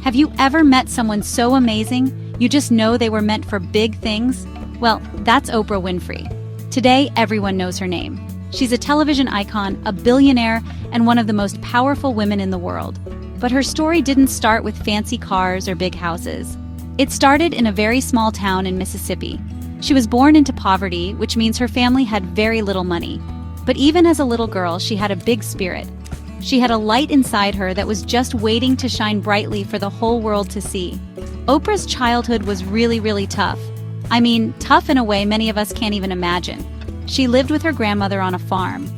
Have you ever met someone so amazing, you just know they were meant for big things? Well, that's Oprah Winfrey. Today, everyone knows her name. She's a television icon, a billionaire, and one of the most powerful women in the world. But her story didn't start with fancy cars or big houses. It started in a very small town in Mississippi. She was born into poverty, which means her family had very little money. But even as a little girl, she had a big spirit. She had a light inside her that was just waiting to shine brightly for the whole world to see. Oprah's childhood was really tough. I mean, tough in a way many of us can't even imagine. She lived with her grandmother on a farm.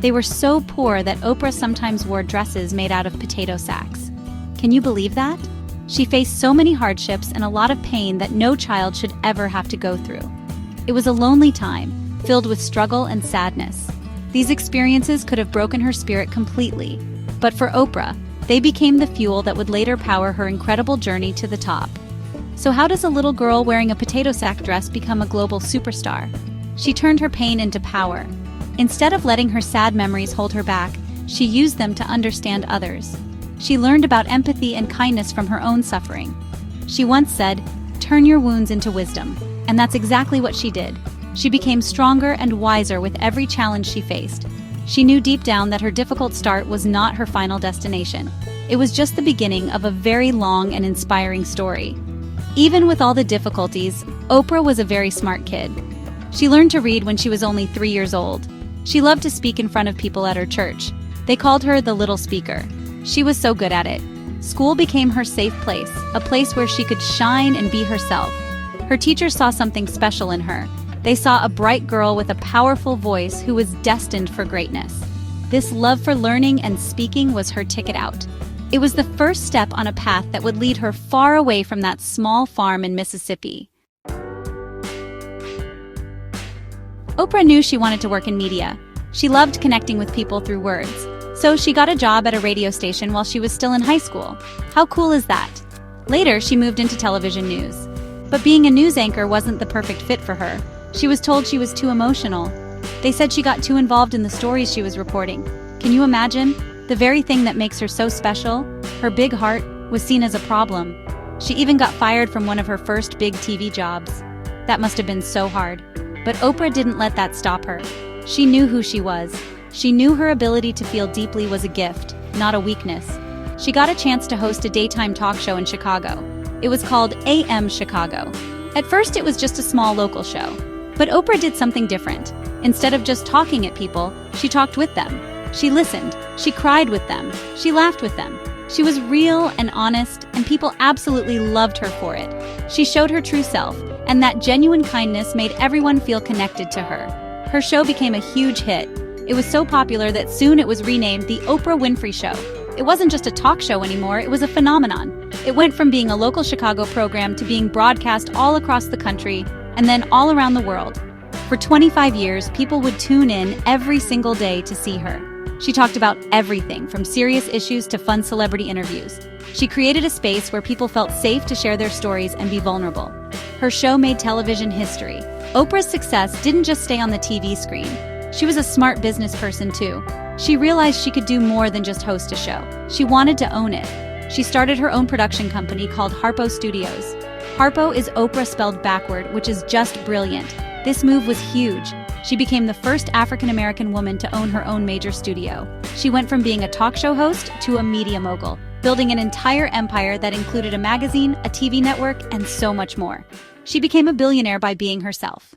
They were so poor that Oprah sometimes wore dresses made out of potato sacks. Can you believe that? She faced so many hardships and a lot of pain that no child should ever have to go through. It was a lonely time, filled with struggle and sadness. These experiences could have broken her spirit completely, but for Oprah, they became the fuel that would later power her incredible journey to the top. So how does a little girl wearing a potato sack dress become a global superstar? She turned her pain into power. Instead of letting her sad memories hold her back, she used them to understand others. She learned about empathy and kindness from her own suffering. She once said, "Turn your wounds into wisdom," and that's exactly what she did. She became stronger and wiser with every challenge she faced. She knew deep down that her difficult start was not her final destination. It was just the beginning of a very long and inspiring story. Even with all the difficulties, Oprah was a very smart kid. She learned to read when she was only 3 years old. She loved to speak in front of people at her church. They called her the little speaker. She was so good at it. School became her safe place, a place where she could shine and be herself. Her teachers saw something special in her. They saw a bright girl with a powerful voice who was destined for greatness. This love for learning and speaking was her ticket out. It was the first step on a path that would lead her far away from that small farm in Mississippi. Oprah knew she wanted to work in media. She loved connecting with people through words. So she got a job at a radio station while she was still in high school. How cool is that? Later, she moved into television news. But being a news anchor wasn't the perfect fit for her. She was told she was too emotional. They said she got too involved in the stories she was reporting. Can you imagine? The very thing that makes her so special, her big heart, was seen as a problem. She even got fired from one of her first big TV jobs. That must have been so hard. But Oprah didn't let that stop her. She knew who she was. She knew her ability to feel deeply was a gift, not a weakness. She got a chance to host a daytime talk show in Chicago. It was called AM Chicago. At first, it was just a small local show. But Oprah did something different. Instead of just talking at people, she talked with them. She listened. She cried with them. She laughed with them. She was real and honest, and people absolutely loved her for it. She showed her true self, and that genuine kindness made everyone feel connected to her. Her show became a huge hit. It was so popular that soon it was renamed The Oprah Winfrey Show. It wasn't just a talk show anymore, it was a phenomenon. It went from being a local Chicago program to being broadcast all across the country, and then all around the world. For 25 years, people would tune in every single day to see her. She talked about everything from serious issues to fun celebrity interviews. She created a space where people felt safe to share their stories and be vulnerable. Her show made television history. Oprah's success didn't just stay on the TV screen. She was a smart business person too. She realized she could do more than just host a show. She wanted to own it. She started her own production company called Harpo Studios. Harpo is Oprah spelled backward, which is just brilliant. This move was huge. She became the first African-American woman to own her own major studio. She went from being a talk show host to a media mogul, building an entire empire that included a magazine, a TV network, and so much more. She became a billionaire by being herself.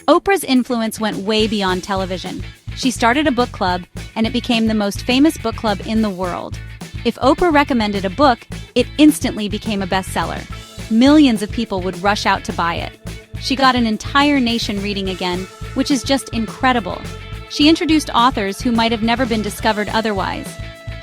Oprah's influence went way beyond television. She started a book club, and it became the most famous book club in the world. If Oprah recommended a book, it instantly became a bestseller. Millions of people would rush out to buy it. She got an entire nation reading again, which is just incredible. She introduced authors who might have never been discovered otherwise.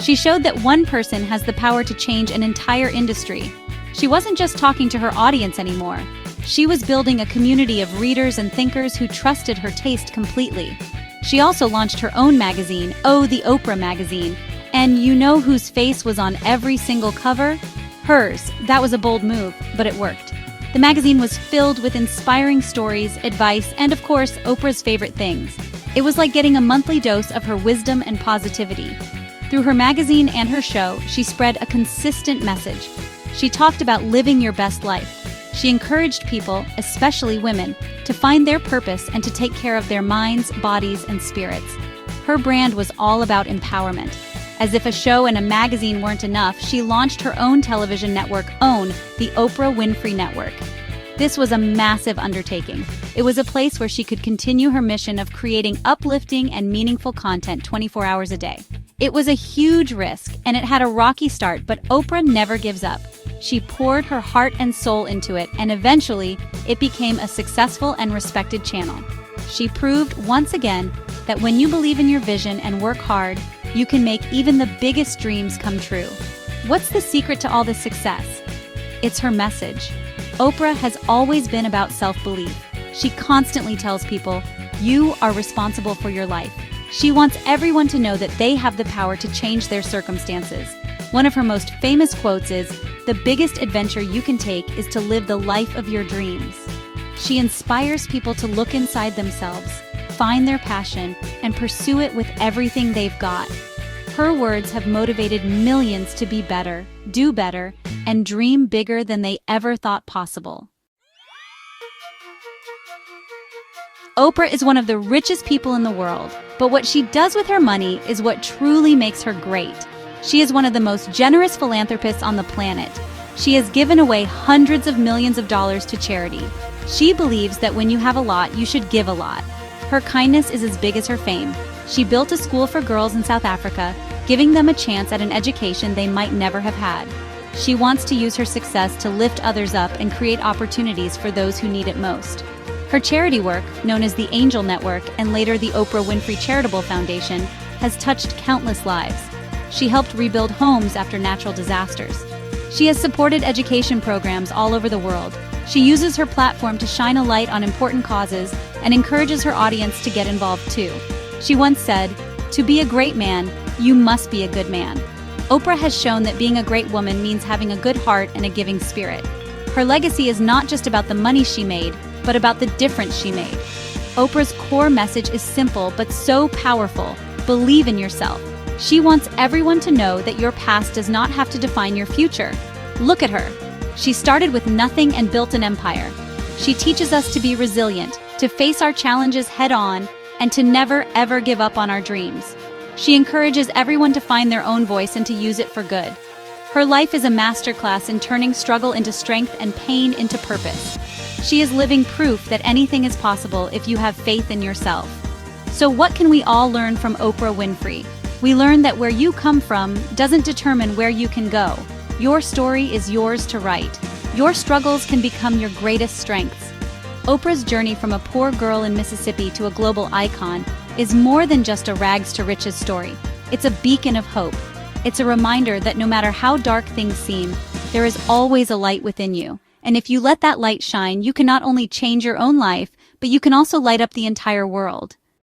She showed that one person has the power to change an entire industry. She wasn't just talking to her audience anymore. She was building a community of readers and thinkers who trusted her taste completely. She also launched her own magazine, Oh, the Oprah Magazine. And you know whose face was on every single cover? Hers. That was a bold move, but it worked. The magazine was filled with inspiring stories, advice, and of course, Oprah's favorite things. It was like getting a monthly dose of her wisdom and positivity. Through her magazine and her show, she spread a consistent message. She talked about living your best life. She encouraged people, especially women, to find their purpose and to take care of their minds, bodies, and spirits. Her brand was all about empowerment. As if a show and a magazine weren't enough, she launched her own television network, the Oprah Winfrey Network. This was a massive undertaking. It was a place where she could continue her mission of creating uplifting and meaningful content 24 hours a day. It was a huge risk, and it had a rocky start, but Oprah never gives up. She poured her heart and soul into it, and eventually, it became a successful and respected channel. She proved once again that when you believe in your vision and work hard, you can make even the biggest dreams come true. What's the secret to all this success? It's her message. Oprah has always been about self-belief. She constantly tells people, you are responsible for your life. She wants everyone to know that they have the power to change their circumstances. One of her most famous quotes is, "The biggest adventure you can take is to live the life of your dreams." She inspires people to look inside themselves, find their passion, and pursue it with everything they've got. Her words have motivated millions to be better, do better, and dream bigger than they ever thought possible. Oprah is one of the richest people in the world, but what she does with her money is what truly makes her great. She is one of the most generous philanthropists on the planet. She has given away hundreds of millions of dollars to charity. She believes that when you have a lot, you should give a lot. Her kindness is as big as her fame. She built a school for girls in South Africa, giving them a chance at an education they might never have had. She wants to use her success to lift others up and create opportunities for those who need it most. Her charity work, known as the Angel Network and later the Oprah Winfrey Charitable Foundation, has touched countless lives. She helped rebuild homes after natural disasters. She has supported education programs all over the world. She uses her platform to shine a light on important causes and encourages her audience to get involved too. She once said, "To be a great man, you must be a good man." Oprah has shown that being a great woman means having a good heart and a giving spirit. Her legacy is not just about the money she made, but about the difference she made. Oprah's core message is simple but so powerful: believe in yourself. She wants everyone to know that your past does not have to define your future. Look at her. She started with nothing and built an empire. She teaches us to be resilient, to face our challenges head-on, and to never, ever give up on our dreams. She encourages everyone to find their own voice and to use it for good. Her life is a masterclass in turning struggle into strength and pain into purpose. She is living proof that anything is possible if you have faith in yourself. So what can we all learn from Oprah Winfrey? We learn that where you come from doesn't determine where you can go. Your story is yours to write. Your struggles can become your greatest strengths. Oprah's journey from a poor girl in Mississippi to a global icon is more than just a rags to riches story. It's a beacon of hope. It's a reminder that no matter how dark things seem, there is always a light within you. And if you let that light shine, you can not only change your own life, but you can also light up the entire world.